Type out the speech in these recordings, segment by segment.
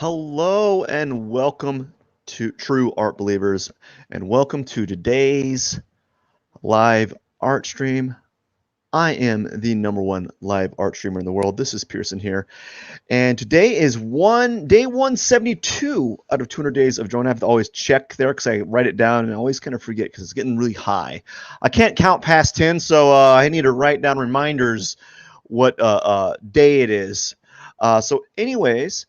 Hello and welcome to True Art Believers, and welcome to today's live art stream. I am the number one live art streamer in the world. This is Pierson here, and today is day 172 out of 200 days of drawing. I have to always check there because I write it down and I always kind of forget because it's getting really high. I can't count past 10, so I need to write down reminders what day it is. Anyways.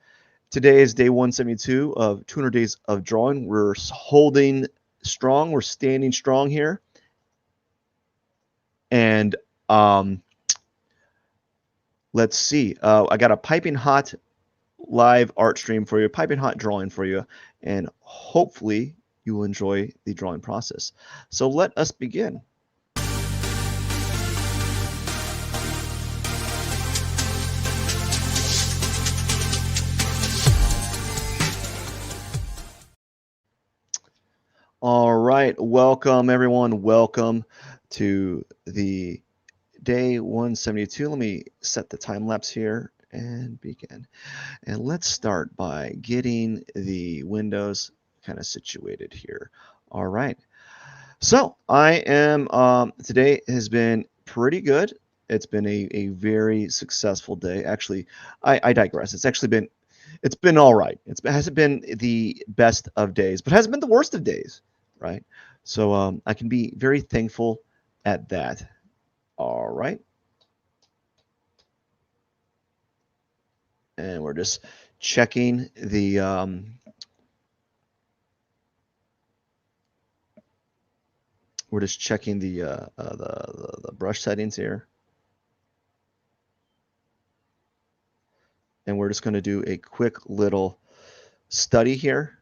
Today is day 172 of 200 days of drawing. We're holding strong. We're standing strong here. And let's see. I got a piping hot live art stream for you, piping hot drawing for you, and hopefully you will enjoy the drawing process. So let us begin. All right, welcome everyone. Welcome to the day 172. Let me set the time lapse here and begin. And let's start by getting the windows kind of situated here. All right. So I am, today has been pretty good. It's been a very successful day. Actually, I digress. It's been all right. It hasn't been the best of days, but hasn't been the worst of days, right? So I can be very thankful at that. All right. And we're just checking the the brush settings here. And we're just going to do a quick little study here.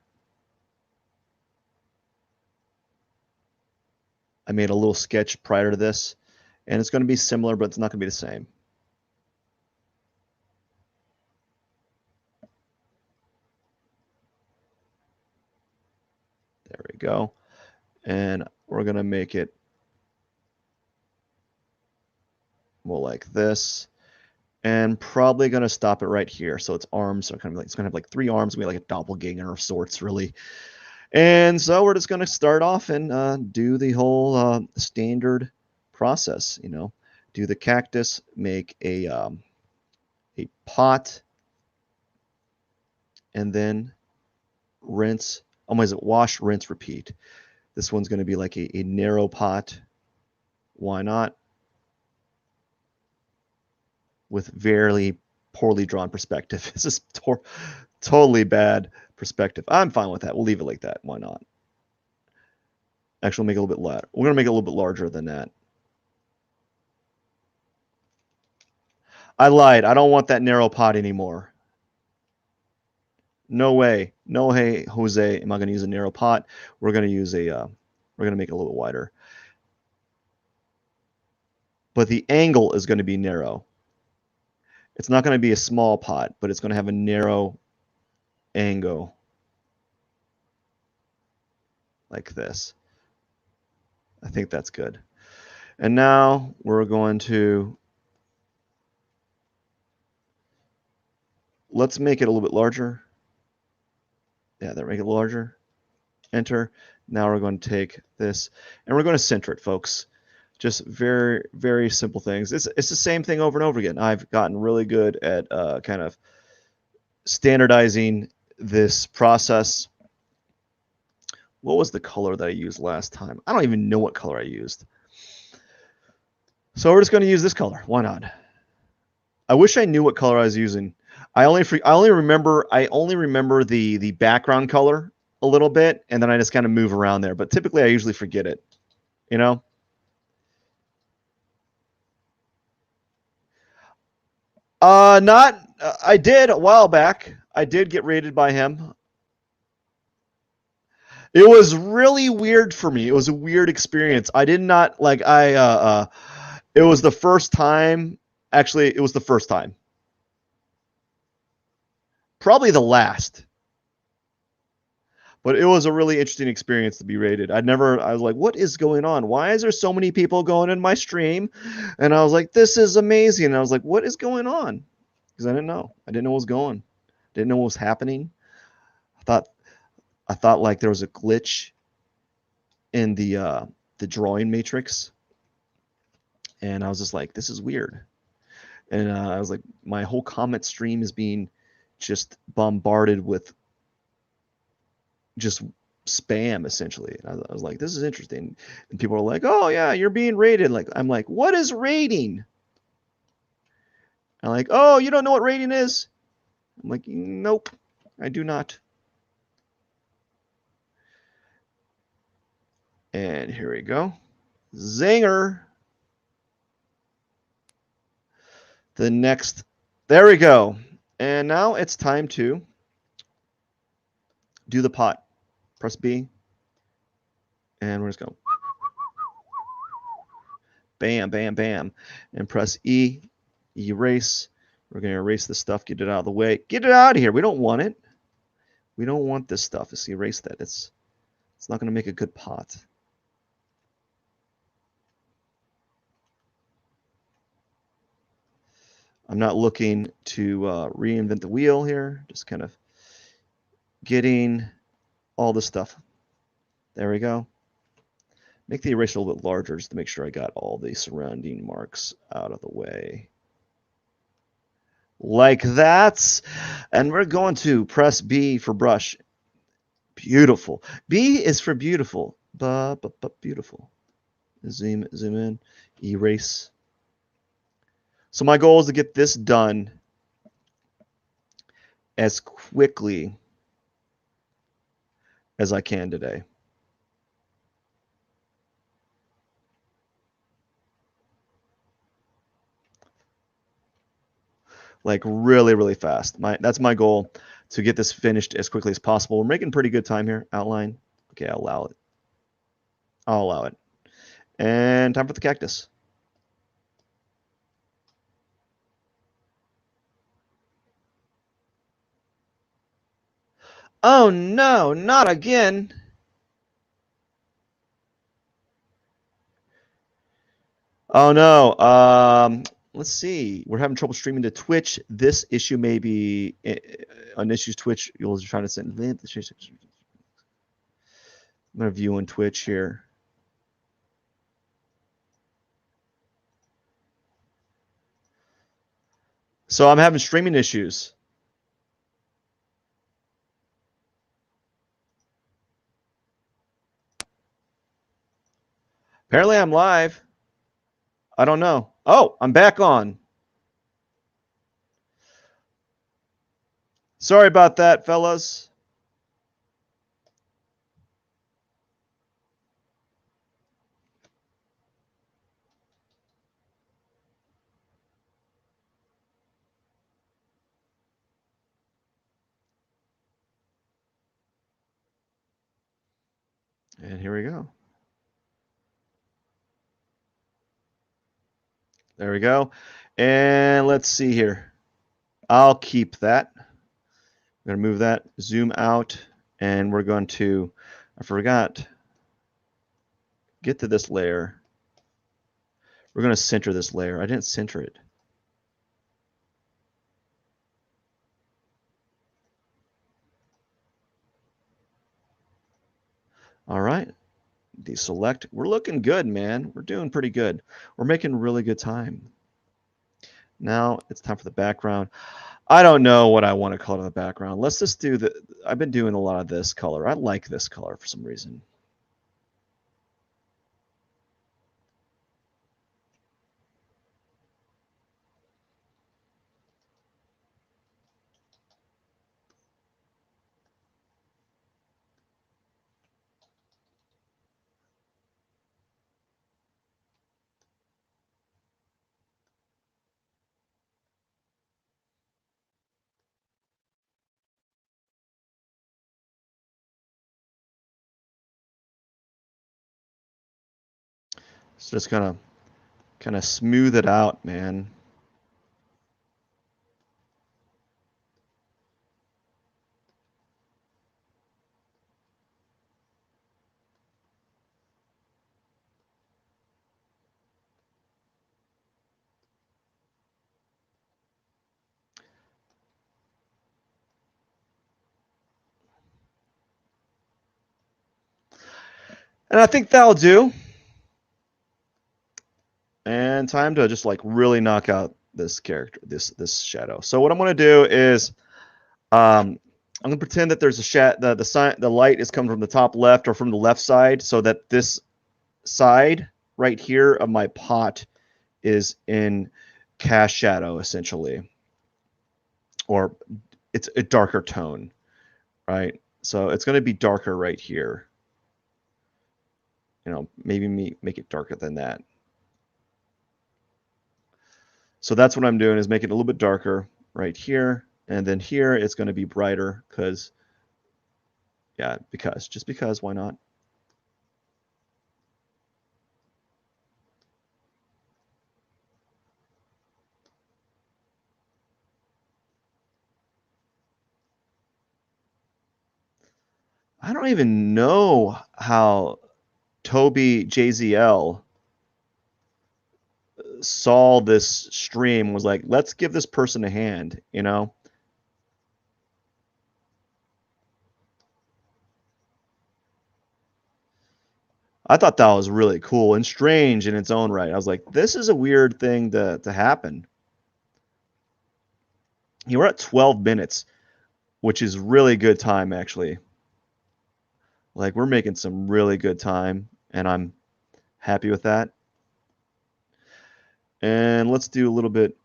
I made a little sketch prior to this, and it's going to be similar, but it's not going to be the same. There we go. And we're going to make it more like this. And probably going to stop it right here. So its arms are kind of like, it's going to have like 3 arms, maybe like a doppelganger of sorts, really. And so we're just going to start off and do the whole standard process, you know, do the cactus, make a pot, and then rinse, wash, rinse, repeat. This one's going to be like a narrow pot. Why not? With very poorly drawn perspective. This is totally bad perspective. I'm fine with that. We'll leave it like that. Why not? Actually, we'll make it a little bit larger. We're going to make it a little bit larger than that. I lied. I don't want that narrow pot anymore. No way. No hey, Jose, am I going to use a narrow pot? We're going to use we're going to make it a little bit wider. But the angle is going to be narrow. It's not going to be a small pot, but it's going to have a narrow angle like this. I think that's good. And now we're going to, let's make it a little bit larger. Yeah, that make it larger. Enter. Now we're going to take this and we're going to center it, folks. Just very, very simple things. It's the same thing over and over again. I've gotten really good at kind of standardizing this process. What was the color that I used last time? I don't even know what color I used. So we're just going to use this color. Why not? I wish I knew what color I was using. I only remember the background color a little bit, and then I just kind of move around there. But typically, I usually forget it. You know. I did a while back. I did get rated by him. It was really weird for me. It was a weird experience. I did not like it was the first time. Actually, it was the first time. Probably the last. But it was a really interesting experience to be rated. I was like, what is going on? Why is there so many people going in my stream? And I was like, this is amazing. And I was like, what is going on? Because I didn't know. I didn't know what was going. Didn't know what was happening. thought I thought like there was a glitch in the drawing matrix, and I was just like, this is weird. And I was like, my whole comment stream is being just bombarded with just spam essentially. And I was like, this is interesting. And people are like, oh yeah, you're being rated. Like I'm like, what is rating? I'm like, oh, you don't know what rating is? I'm like, nope, I do not. And here we go. Zinger. The next, there we go. And now it's time to do the pot. Press B. And we're just going bam, bam, bam. And press E, erase. We're going to erase this stuff, get it out of the way. Get it out of here. We don't want it. We don't want this stuff. Let's erase that. It's not going to make a good pot. I'm not looking to reinvent the wheel here. Just kind of getting all the stuff. There we go. Make the eraser a little bit larger just to make sure I got all the surrounding marks out of the way. Like that. And we're going to press B for brush. Beautiful. B is for beautiful. Beautiful. Zoom in. Erase. So my goal is to get this done as quickly as I can today. Like really, really fast. That's my goal, to get this finished as quickly as possible. We're making pretty good time here. Outline. Okay, I'll allow it. I'll allow it. And time for the cactus. Oh no, not again. Oh no. Let's see. We're having trouble streaming to Twitch. This issue may be on issues Twitch. You'll try to send. I'm gonna view on Twitch here. So I'm having streaming issues. Apparently I'm live. I don't know. Oh, I'm back on. Sorry about that, fellas. And here we go. There we go. And let's see here. I'll keep that. I'm going to move that, zoom out, and we're going to, I forgot, get to this layer. We're going to center this layer. I didn't center it. All right. Deselect. We're looking good, man. We're doing pretty good. We're making really good time. Now it's time for the background. I don't know what I want to color the background. Let's just do the, I've been doing a lot of this color. I like this color for some reason. So just kind of smooth it out, man. And I think that'll do. And time to just like really knock out this character, this shadow. So what I'm going to do is I'm going to pretend that there's the light is coming from the top left or from the left side, so that this side right here of my pot is in cast shadow essentially, or it's a darker tone, right? So it's going to be darker right here. Maybe make it darker than that. So that's what I'm doing, is make it a little bit darker right here. And then here it's going to be brighter because, just because, why not? I don't even know how Toby JZL saw this stream, was like, let's give this person a hand, I thought that was really cool and strange in its own right. I was like, this is a weird thing to happen. We're at 12 minutes, which is really good time, actually. Like, we're making some really good time, and I'm happy with that. And let's do a little bit.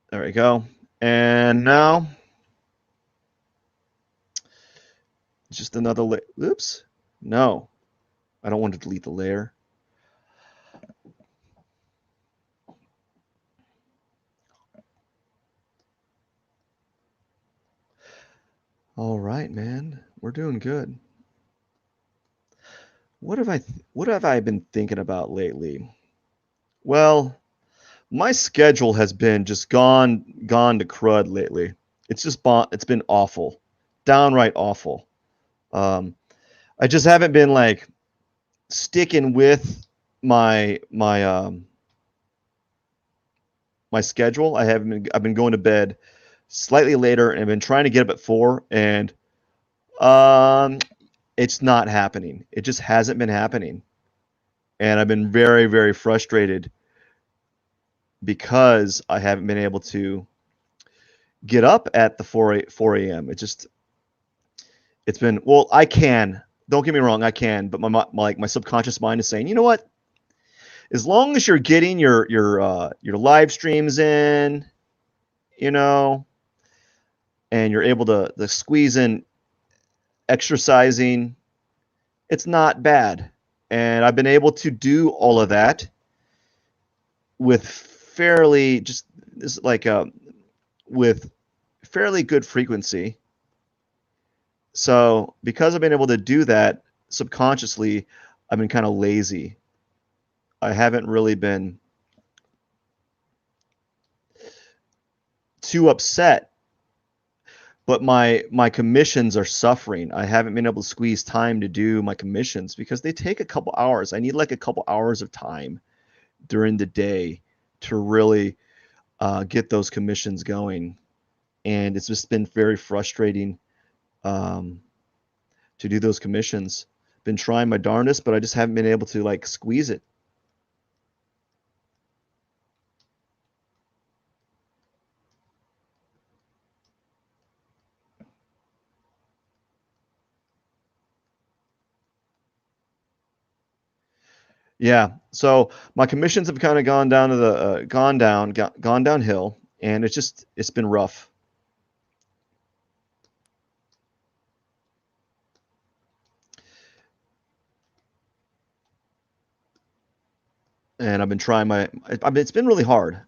There we go. And now, just another layer. Oops. No, I don't want to delete the layer. All right, man. We're doing good. What have I been thinking about lately? Well, my schedule has been just gone to crud lately. It's been awful. Downright awful. I just haven't been like sticking with my schedule. I've been going to bed slightly later and I've been trying to get up at 4, and it's not happening. It just hasn't been happening. And I've been very, very frustrated because I haven't been able to get up at the 4 a.m. It's been, well, I can. Don't get me wrong, I can, but my subconscious mind is saying, you know what? As long as you're getting your live streams in, and you're able to squeeze in exercising, it's not bad. And I've been able to do all of that with with fairly good frequency. So because I've been able to do that subconsciously, I've been kind of lazy. I haven't really been too upset, but my commissions are suffering. I haven't been able to squeeze time to do my commissions because they take a couple hours. I need like a couple hours of time during the day to really get those commissions going. And it's just been very frustrating to do those commissions. Been trying my darndest, but I just haven't been able to like squeeze it. Yeah. So my commissions have kind of gone down to the gone downhill, and it's been rough. And I've been trying it's been really hard.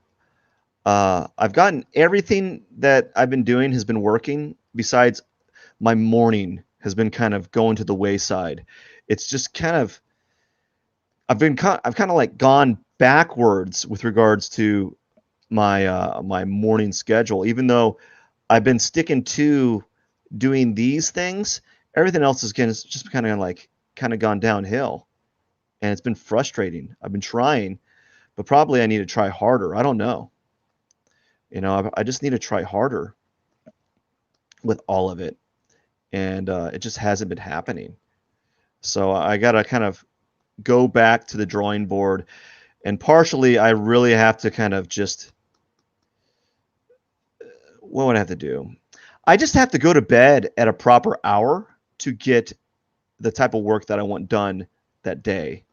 I've gotten everything that I've been doing has been working. Besides, my morning has been kind of going to the wayside. It's just kind of I've kind of like gone backwards with regards to my morning schedule. Even though I've been sticking to doing these things, everything else is just kind of gone downhill, and it's been frustrating. I've been trying, but probably I need to try harder. I don't know. I just need to try harder with all of it, and it just hasn't been happening. So I got to kind of go back to the drawing board, and partially I really have to kind of just, what would I have to do? I just have to go to bed at a proper hour to get the type of work that I want done that day.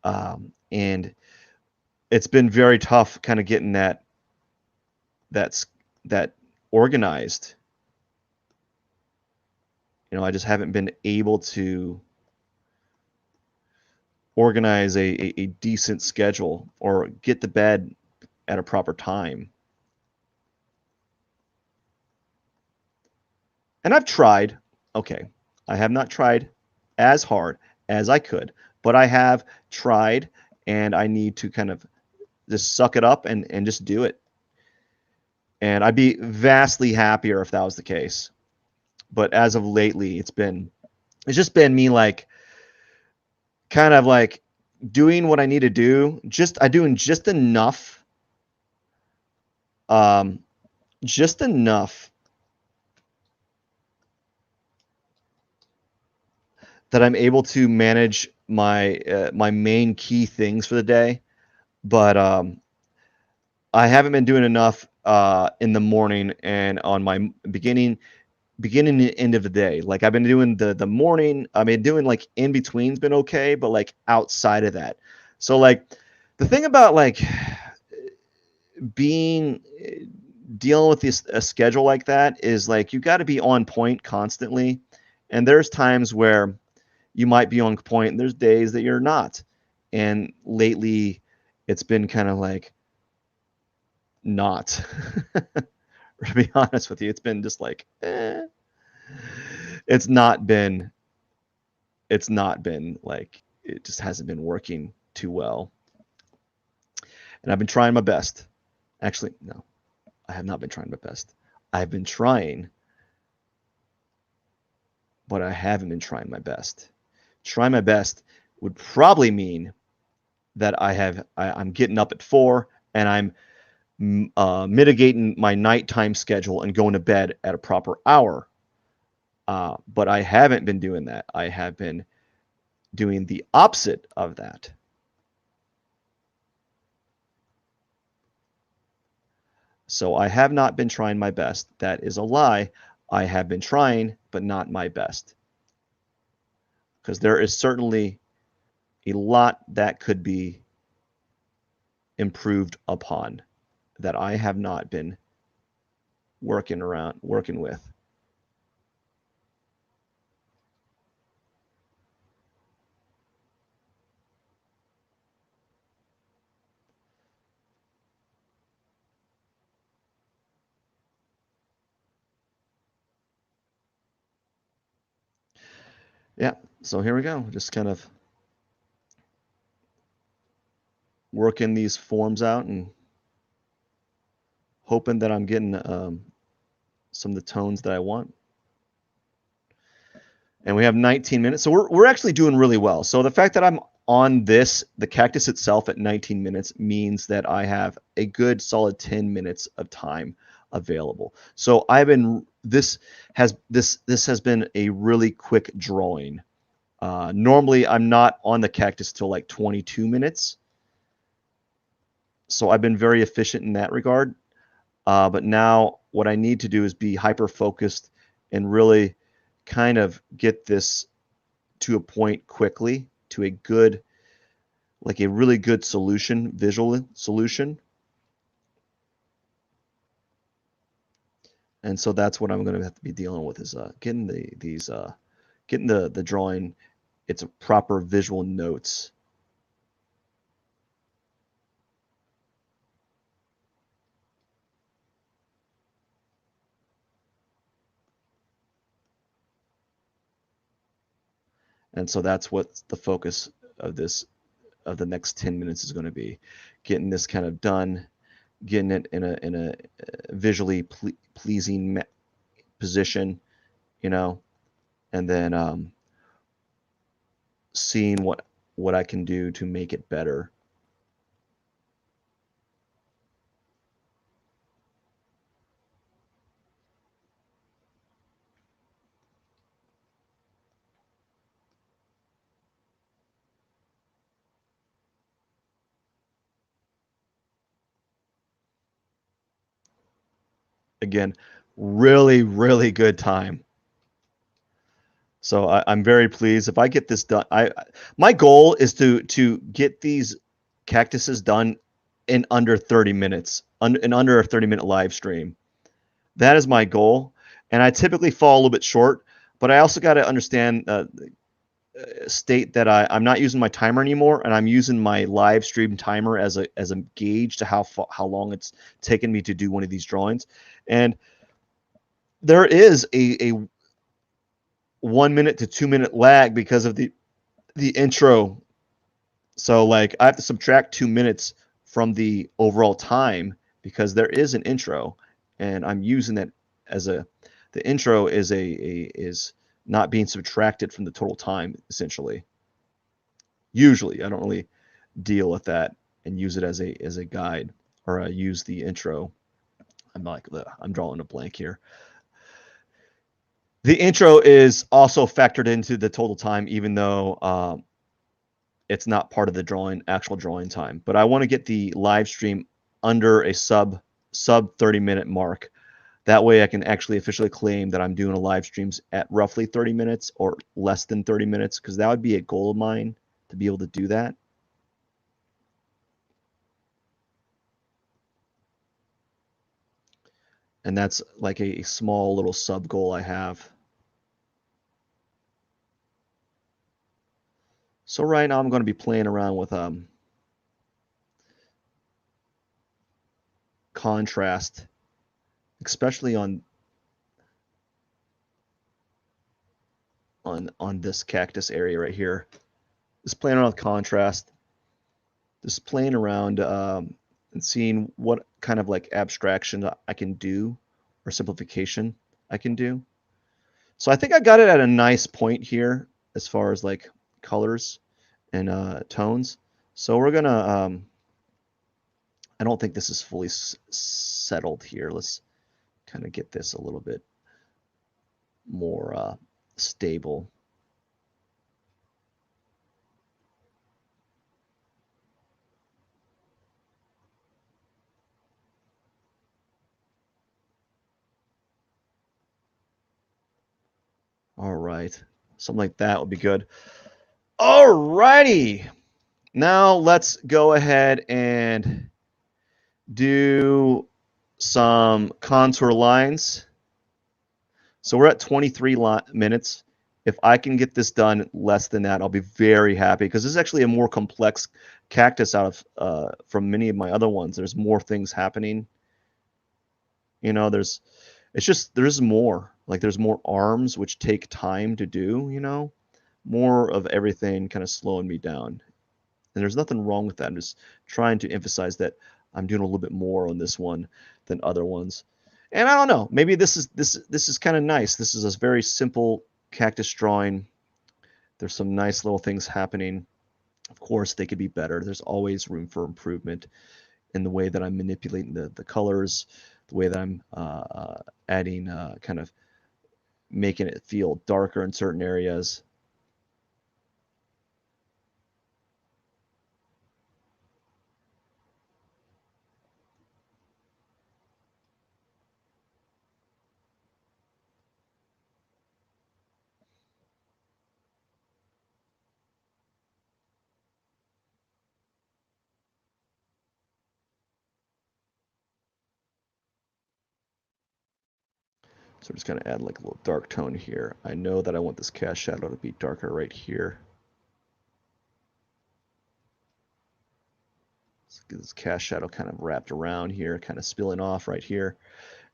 And it's been very tough kind of getting that's that organized. I just haven't been able to organize a decent schedule or get to bed at a proper time. And I've tried. Okay, I have not tried as hard as I could, but I have tried, and I need to kind of just suck it up and just do it. And I'd be vastly happier if that was the case. But as of lately, it's just been me like kind of like doing what I need to do. I'm doing um, just enough that I'm able to manage my main key things for the day. But I haven't been doing enough in the morning and on my beginning and end of the day. Like I've been doing the morning. I mean, doing like in between's been okay, but like outside of that. So like the thing about like being dealing with a schedule like that is like you got to be on point constantly, and there's times where you might be on point, and there's days that you're not. And lately, it's been kind of like not. To be honest with you, it's been just like, it's not been like, it just hasn't been working too well. And I've been trying my best. Actually, no, I have not been trying my best. I've been trying, but I haven't been trying my best. Try my best would probably mean that I'm getting up at 4 and I'm mitigating my nighttime schedule and going to bed at a proper hour. But I haven't been doing that. I have been doing the opposite of that. So I have not been trying my best. That is a lie. I have been trying, but not my best. Because there is certainly a lot that could be improved upon that I have not been working with. Yeah, so here we go. Just kind of working these forms out and hoping that I'm getting some of the tones that I want. And we have 19 minutes. So we're actually doing really well. So the fact that I'm on the cactus itself at 19 minutes means that I have a good solid 10 minutes of time available. So this has been a really quick drawing. Normally I'm not on the cactus till like 22 minutes. So I've been very efficient in that regard. But now what I need to do is be hyper focused and really kind of get this to a point quickly, to a really good solution, visual solution. And so that's what I'm going to have to be dealing with is getting the drawing, its proper visual notes. And so that's what the focus of the next 10 minutes is going to be, getting this kind of done, getting it in a visually pleasing position, and then seeing what I can do to make it better. Again, really, really good time. So I'm very pleased. If I get this done, my goal is to get these cactuses done in under 30 minutes, in under a 30-minute live stream. That is my goal, and I typically fall a little bit short. But I also got to understand, state that I'm not using my timer anymore, and I'm using my live stream timer as a gauge to how long it's taken me to do one of these drawings. And there is a 1 minute to 2 minute lag because of the intro. So like I have to subtract 2 minutes from the overall time because there is an intro, and I'm using that as the intro is not being subtracted from the total time essentially. Usually, I don't really deal with that and use it as a guide, or I use the intro. I'm drawing a blank here. The intro is also factored into the total time, even though it's not part of the actual drawing time. But I want to get the live stream under a sub 30-minute mark. That way I can actually officially claim that I'm doing a live streams at roughly 30 minutes or less than 30 minutes, because that would be a goal of mine to be able to do that. And that's like a small little sub goal I have. So right now I'm going to be playing around with contrast, especially on this cactus area right here. Just playing around with contrast, just playing around and seeing what kind of like abstraction I can do or simplification I can do. So I think I got it at a nice point here as far as like colors and tones. So we're gonna I don't think this is fully settled here. Let's kind of get this a little bit more stable. All right, something like that would be good. All righty, now let's go ahead and do some contour lines. So we're at 23 minutes. If I can get this done less than that, I'll be very happy, because this is actually a more complex cactus out of from many of my other ones. There's more things happening. You know, there's more. Like there's more arms which take time to do, more of everything kind of slowing me down. And there's nothing wrong with that. I'm just trying to emphasize that I'm doing a little bit more on this one than other ones. And I don't know, maybe this is kind of nice. This is a very simple cactus drawing. There's some nice little things happening. Of course, they could be better. There's always room for improvement in the way that I'm manipulating the colors, the way that I'm adding, kind of making it feel darker in certain areas. So I'm just going to add like a little dark tone here. I know that I want this cast shadow to be darker right here. Let's get this cast shadow kind of wrapped around here, kind of spilling off right here.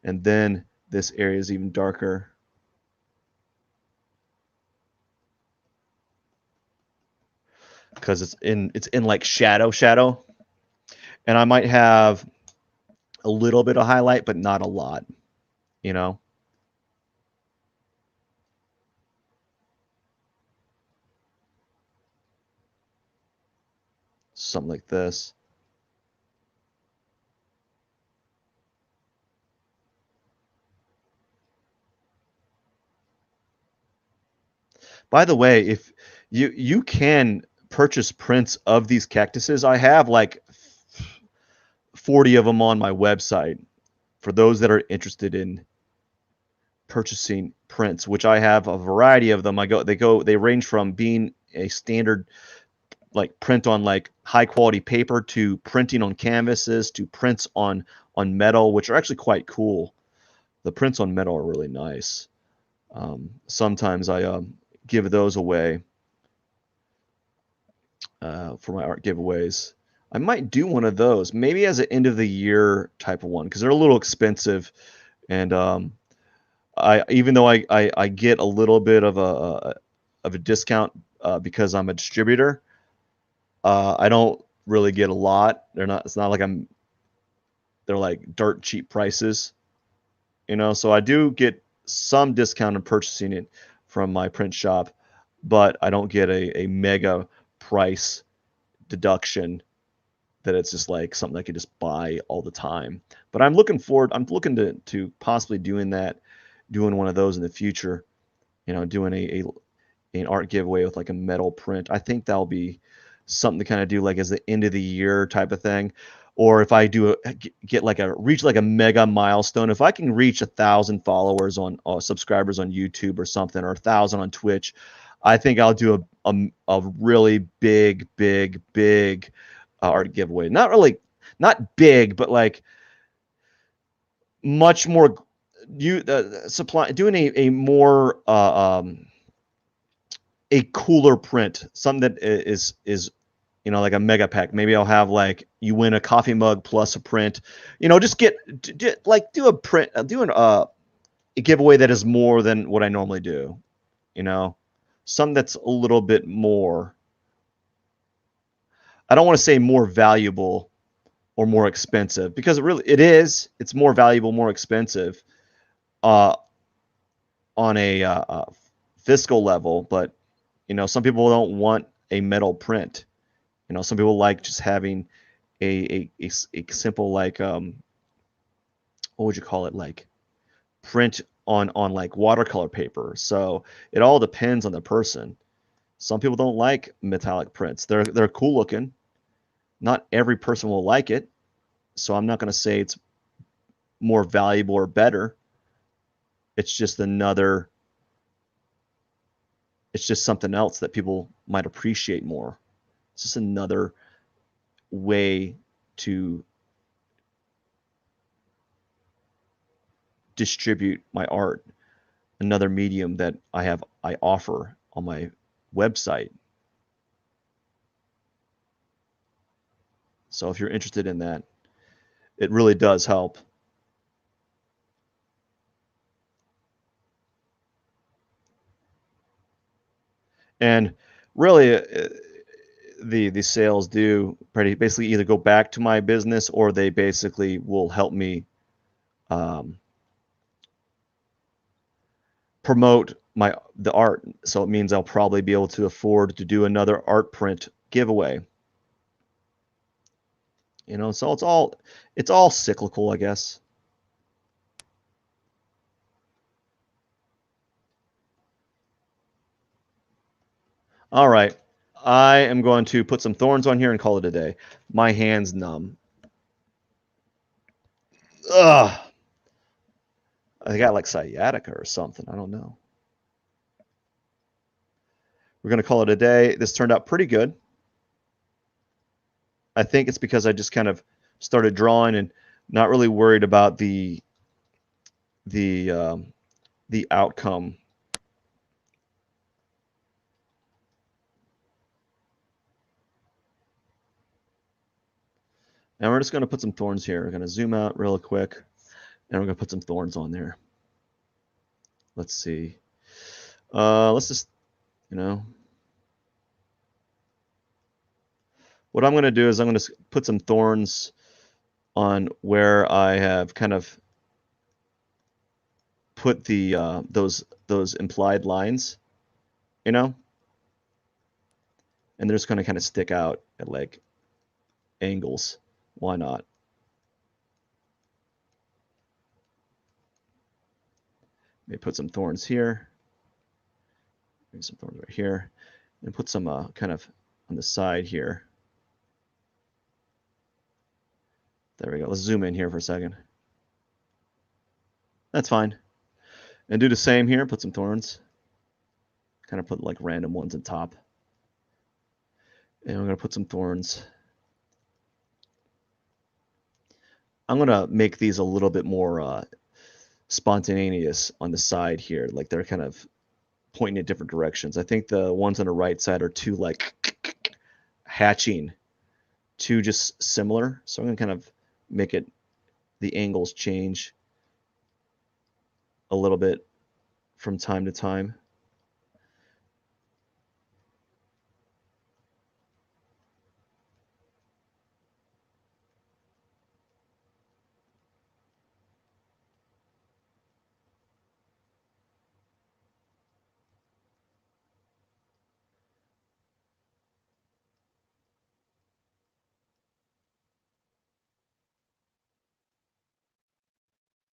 And then this area is even darker. Because it's in like shadow. And I might have a little bit of highlight, but not a lot, you know? Something like this. By the way, if you can purchase prints of these cactuses, I have like 40 of them on my website for those that are interested in purchasing prints, which I have a variety of them. They range from being a standard like print on like high quality paper to printing on canvases to prints on metal, which are actually quite cool. The prints on metal are really nice. Sometimes I give those away for my art giveaways. I might do one of those, maybe as an end of the year type of one, because they're a little expensive, and I even though I get a little bit of a discount because I'm a distributor, I don't really get a lot. It's not like they're like dirt cheap prices, you know. So I do get some discount in purchasing it from my print shop, but I don't get a mega price deduction that it's just like something I could just buy all the time. But I'm looking to possibly doing one of those in the future. You know, doing an art giveaway with like a metal print. I think that'll be something to kind of do like as the end of the year type of thing. Or if I do reach like a mega milestone, if I can reach 1,000 followers on subscribers on YouTube or something, or 1,000 on Twitch, I think I'll do a really big art giveaway. Not big, but like much more doing a more a cooler print, something that is you know, like a mega pack. Maybe I'll have like you win a coffee mug plus a print. You know, just do a print, a giveaway that is more than what I normally do. You know, something that's a little bit more. I don't want to say more valuable or more expensive, because it is. It's more valuable, more expensive, uh, on a fiscal level. But you know, some people don't want a metal print. You know, some people like just having a simple like what would you call it, like print on like watercolor paper. So it all depends on the person. Some people don't like metallic prints. They're cool looking. Not every person will like it. So I'm not going to say it's more valuable or better. It's just it's just something else that people might appreciate more. It's just another way to distribute my art, another medium that I offer on my website. So if you're interested in that, it really does help. And really, the sales do basically either go back to my business, or they basically will help me um, promote the art. So it means I'll probably be able to afford to do another art print giveaway. You know, so it's all cyclical, I guess. All right. I am going to put some thorns on here and call it a day. My hand's numb. Ugh. I got like sciatica or something. I don't know. We're going to call it a day. This turned out pretty good. I think it's because I just kind of started drawing and not really worried about the um, the outcome. Now we're just going to put some thorns here. We're going to zoom out real quick, and we're going to put some thorns on there. Let's see. Let's just, you know, what I'm going to do is I'm going to put some thorns on where I have kind of put the those implied lines, you know, and they're just going to kind of stick out at like angles. Why not? Maybe put some thorns here, maybe some thorns right here, and put some kind of on the side here. There we go. Let's zoom in here for a second. That's fine. And do the same here. Put some thorns. Kind of put like random ones on top. And I'm going to put some thorns. I'm going to make these a little bit more spontaneous on the side here. Like they're kind of pointing in different directions. I think the ones on the right side are too like hatching, too just similar. So I'm going to kind of make it, the angles change a little bit from time to time.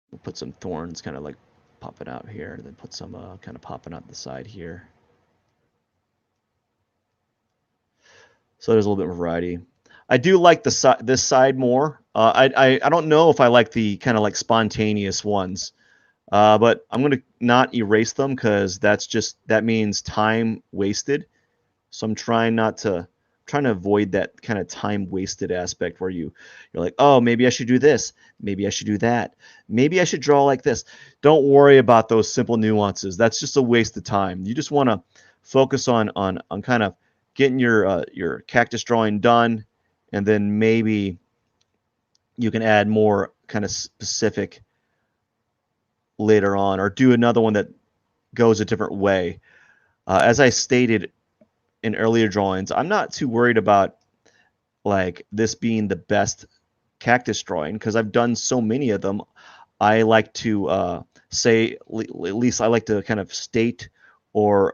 We'll put some thorns kind of like popping out here, and then put some kind of popping out the side here. So there's a little bit of variety. I do like this side more. I don't know if I like the kind of like spontaneous ones, but I'm gonna not erase them because that means time wasted. So I'm trying to avoid that kind of time wasted aspect where you're like, oh, maybe I should do this, maybe I should do that, maybe I should draw like this. Don't worry about those simple nuances. That's just a waste of time. You just want to focus on kind of getting your cactus drawing done, and then maybe you can add more kind of specific later on, or do another one that goes a different way. As I stated in earlier drawings, I'm not too worried about like this being the best cactus drawing because I've done so many of them. I like to say, at least I like to kind of state or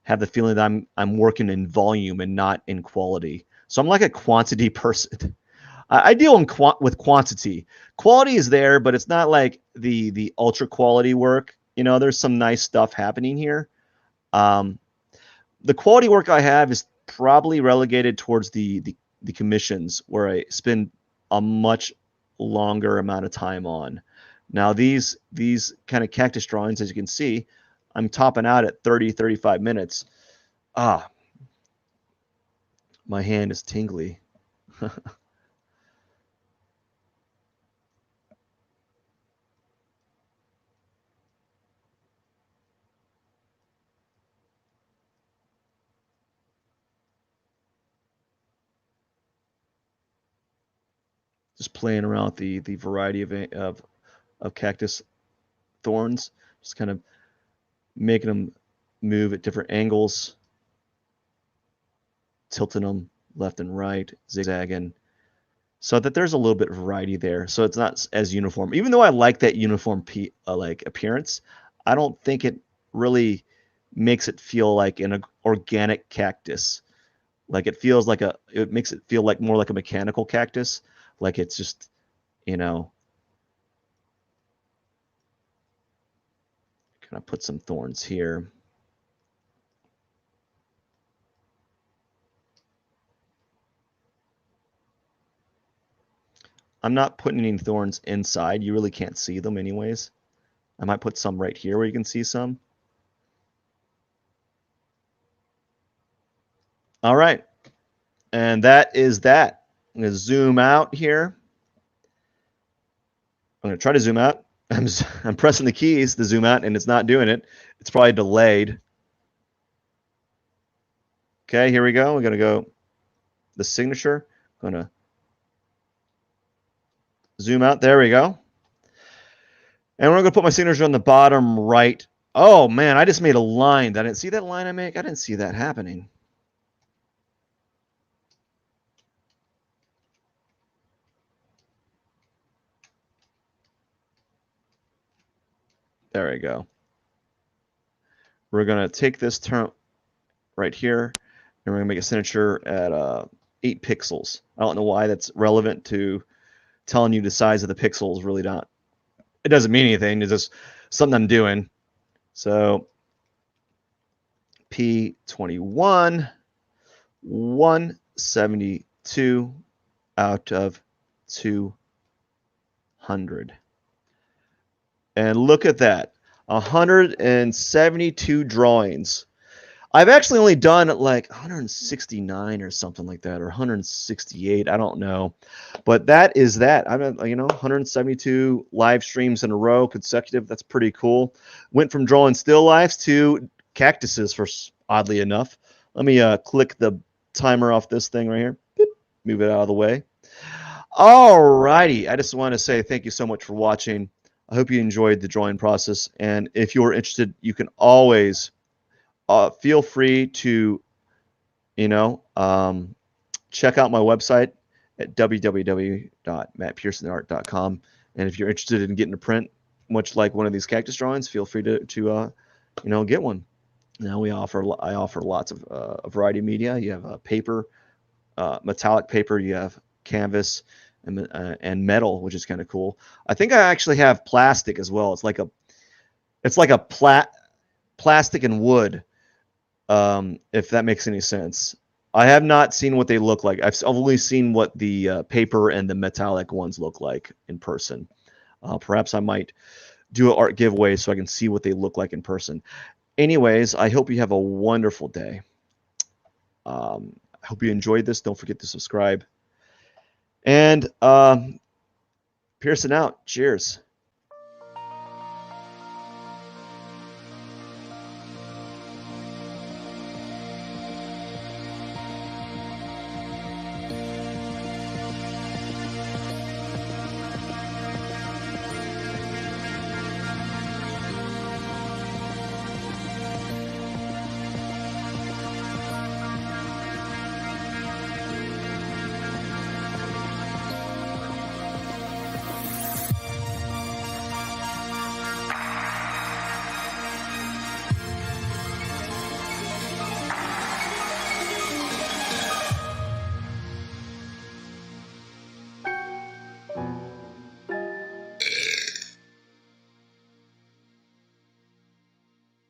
have the feeling that I'm working in volume and not in quality. So I'm like a quantity person. I deal with quantity. Quality is there, but it's not like the ultra quality work. You know, there's some nice stuff happening here. Um, the quality work I have is probably relegated towards the commissions where I spend a much longer amount of time on. Now these kind of cactus drawings, as you can see, I'm topping out at 35 minutes. Ah, my hand is tingly. Just playing around with the variety of cactus thorns, just kind of making them move at different angles, tilting them left and right, zigzagging, so that there's a little bit of variety there. So it's not as uniform. Even though I like that uniform like appearance, I don't think it really makes it feel like an organic cactus. Like it makes it feel like more like a mechanical cactus. Like it's just, you know, kind of put some thorns here. I'm not putting any thorns inside. You really can't see them anyways. I might put some right here where you can see some. All right. And that is that. I'm going to zoom out here. I'm going to try to zoom out. I'm pressing the keys to zoom out, and it's not doing it. It's probably delayed. Okay, here we go. We're going to go the signature. I'm going to zoom out. There we go. And we're going to put my signature on the bottom right. Oh, man, I just made a line. I didn't see that line I make. I didn't see that happening. There we go. We're going to take this term right here, and we're going to make a signature at 8 pixels. I don't know why that's relevant to telling you the size of the pixels. Really not. It doesn't mean anything. It's just something I'm doing. So P21, 172 out of 200. And look at that, 172 drawings. I've actually only done like 169 or something like that, or 168. I don't know, but that is that. I'm at, 172 live streams in a row, consecutive. That's pretty cool. Went from drawing still lifes to cactuses, for oddly enough. Let me click the timer off this thing right here. Beep, move it out of the way. All righty. I just want to say thank you so much for watching. I hope you enjoyed the drawing process, and if you're interested, you can always feel free to, check out my website at www.mattpearsonart.com. And if you're interested in getting a print, much like one of these cactus drawings, feel free to get one. Now I offer lots of a variety of media. You have paper, metallic paper. You have canvas and metal, which is kind of cool. I think I actually have plastic as well. It's like a plastic and wood. If that makes any sense. I have not seen what they look like. I've only seen what the paper and the metallic ones look like in person. Perhaps I might do an art giveaway so I can see what they look like in person. Anyways, I hope you have a wonderful day. I hope you enjoyed this. Don't forget to subscribe. And Pierson out. Cheers.